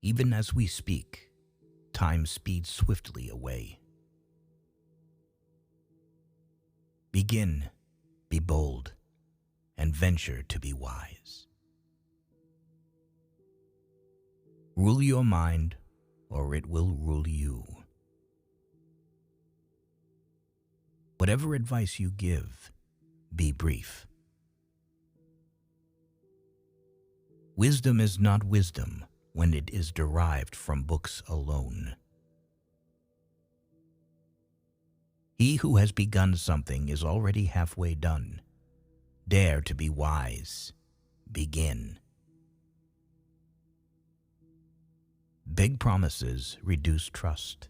Even as we speak, time speeds swiftly away. Begin, be bold, and venture to be wise. Rule your mind, or it will rule you. Whatever advice you give, be brief. Wisdom is not wisdom when it is derived from books alone. He who has begun something is already halfway done. Dare to be wise. Begin. Big promises reduce trust.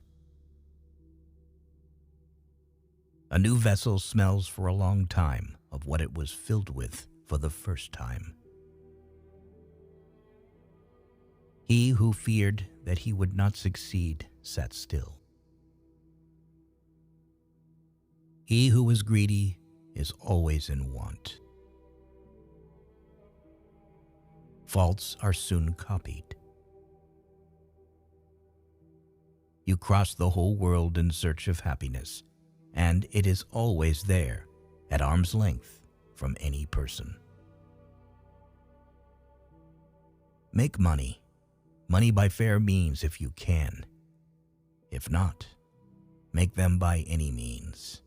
A new vessel smells for a long time of what it was filled with for the first time. He who feared that he would not succeed sat still. He who is greedy is always in want. Faults are soon copied. You cross the whole world in search of happiness, and it is always there, at arm's length from any person. Make money by fair means if you can. If not, make them by any means.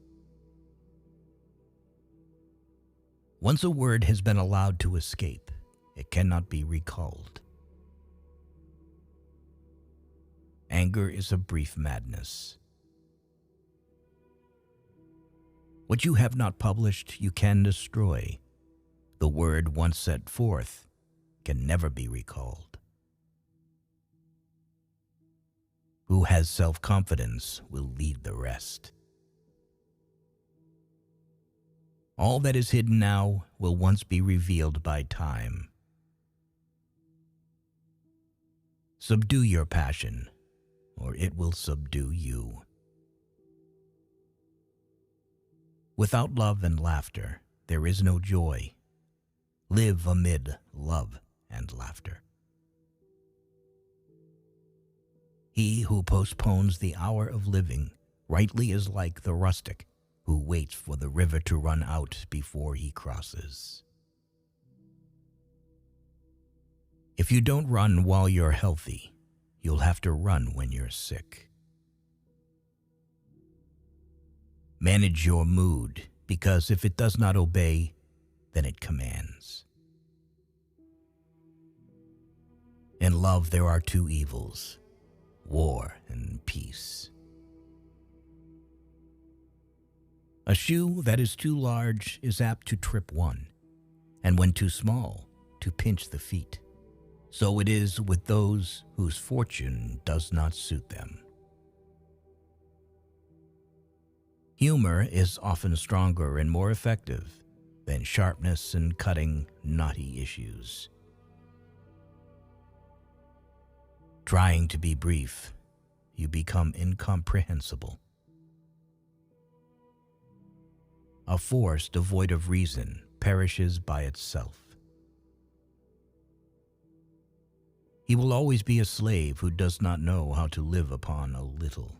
Once a word has been allowed to escape, it cannot be recalled. Anger is a brief madness. What you have not published, you can destroy. The word once set forth can never be recalled. Who has self-confidence will lead the rest. All that is hidden now will once be revealed by time. Subdue your passion, or it will subdue you. Without love and laughter, there is no joy. Live amid love and laughter. He who postpones the hour of living rightly is like the rustic who waits for the river to run out before he crosses. If you don't run while you're healthy, you'll have to run when you're sick. Manage your mood, because if it does not obey, then it commands. In love there are two evils, war and peace. A shoe that is too large is apt to trip one, and when too small, to pinch the feet. So it is with those whose fortune does not suit them. Humor is often stronger and more effective than sharpness in cutting knotty issues. Trying to be brief, you become incomprehensible. A force devoid of reason perishes by itself. He will always be a slave who does not know how to live upon a little.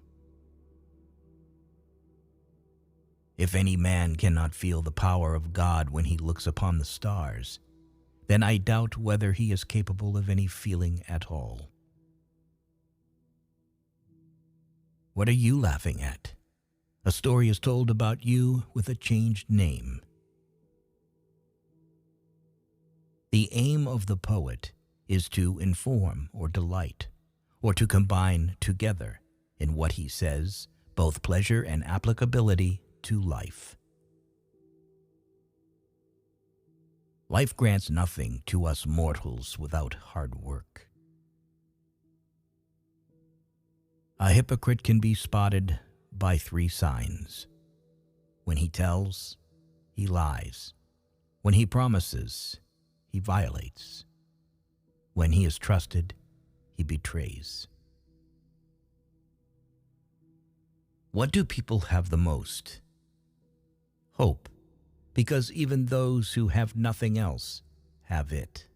If any man cannot feel the power of God when he looks upon the stars, then I doubt whether he is capable of any feeling at all. What are you laughing at? A story is told about you with a changed name. The aim of the poet is to inform or delight, or to combine together in what he says both pleasure and applicability to life. Life grants nothing to us mortals without hard work. A hypocrite can be spotted by 3 signs. When he tells, he lies. When he promises, he violates. When he is trusted, he betrays. What do people have the most? Hope, because even those who have nothing else have it.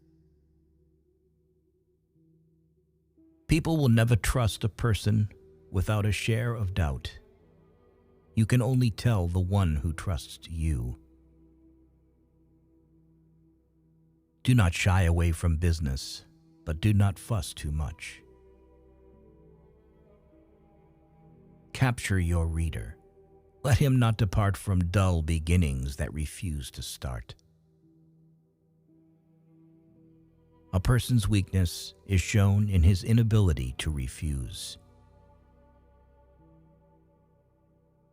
People will never trust a person without a share of doubt. You can only tell the one who trusts you. Do not shy away from business, but do not fuss too much. Capture your reader. Let him not depart from dull beginnings that refuse to start. A person's weakness is shown in his inability to refuse.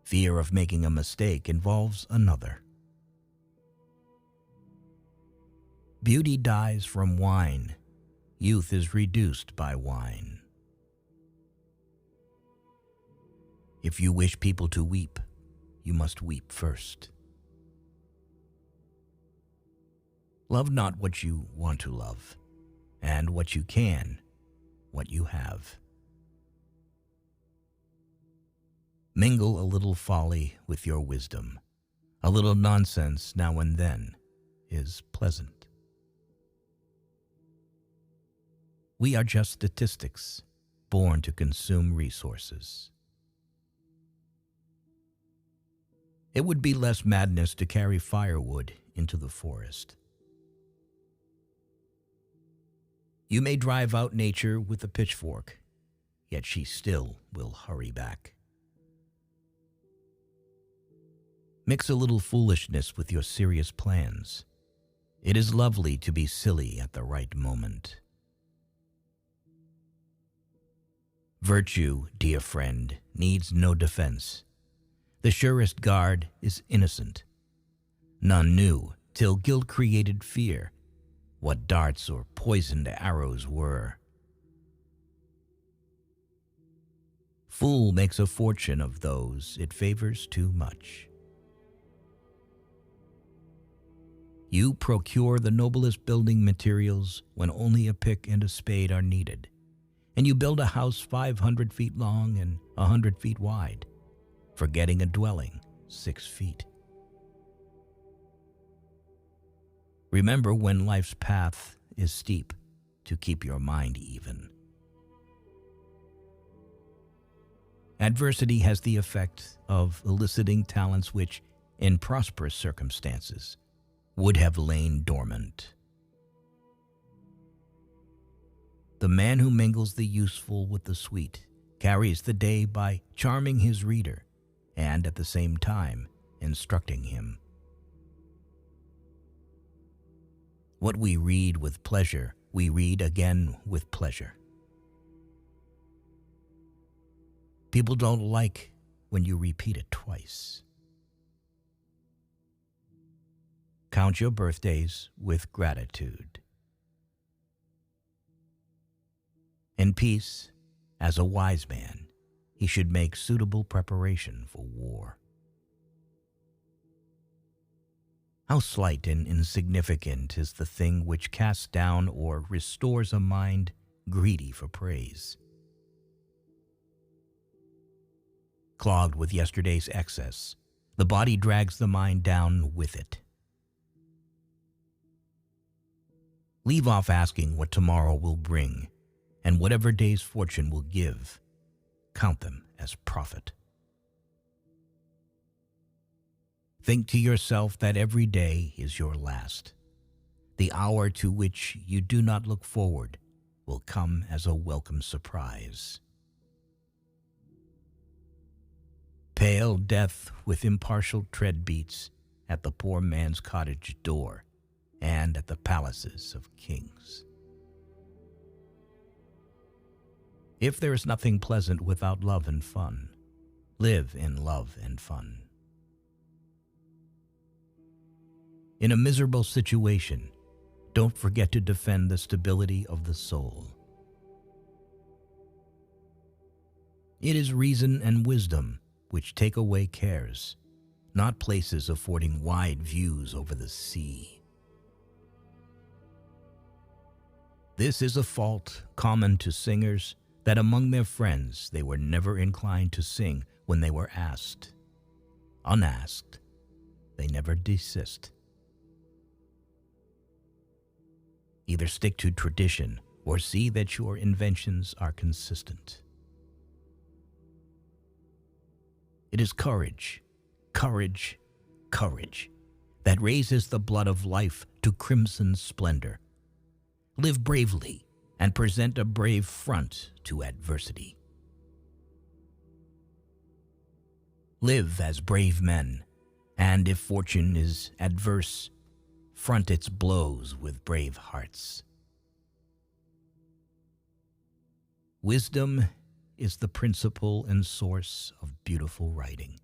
Fear of making a mistake involves another. Beauty dies from wine. Youth is reduced by wine. If you wish people to weep, you must weep first. Love not what you want to love, and what you can, what you have. Mingle a little folly with your wisdom. A little nonsense now and then is pleasant. We are just statistics, born to consume resources. It would be less madness to carry firewood into the forest. You may drive out nature with a pitchfork, yet she still will hurry back. Mix a little foolishness with your serious plans. It is lovely to be silly at the right moment. Virtue, dear friend, needs no defense. The surest guard is innocent. None knew, till guilt created fear, what darts or poisoned arrows were. Fool makes a fortune of those it favors too much. You procure the noblest building materials when only a pick and a spade are needed, and you build a house 500 feet long and 100 feet wide, forgetting a dwelling 6 feet. Remember when life's path is steep to keep your mind even. Adversity has the effect of eliciting talents which, in prosperous circumstances, would have lain dormant. The man who mingles the useful with the sweet carries the day by charming his reader and at the same time instructing him. What we read with pleasure, we read again with pleasure. People don't like when you repeat it twice. Count your birthdays with gratitude. In peace, as a wise man, he should make suitable preparation for war. How slight and insignificant is the thing which casts down or restores a mind greedy for praise. Clogged with yesterday's excess, the body drags the mind down with it. Leave off asking what tomorrow will bring, and whatever day's fortune will give, count them as profit. Think to yourself that every day is your last. The hour to which you do not look forward will come as a welcome surprise. Pale death with impartial tread beats at the poor man's cottage door and at the palaces of kings. If there is nothing pleasant without love and fun, live in love and fun. In a miserable situation, don't forget to defend the stability of the soul. It is reason and wisdom which take away cares, not places affording wide views over the sea. This is a fault common to singers, that among their friends they were never inclined to sing when they were asked. Unasked, they never desist. Either stick to tradition or see that your inventions are consistent. It is courage, courage, courage that raises the blood of life to crimson splendor. Live bravely and present a brave front to adversity. Live as brave men, and if fortune is adverse, front its blows with brave hearts. Wisdom is the principle and source of beautiful writing.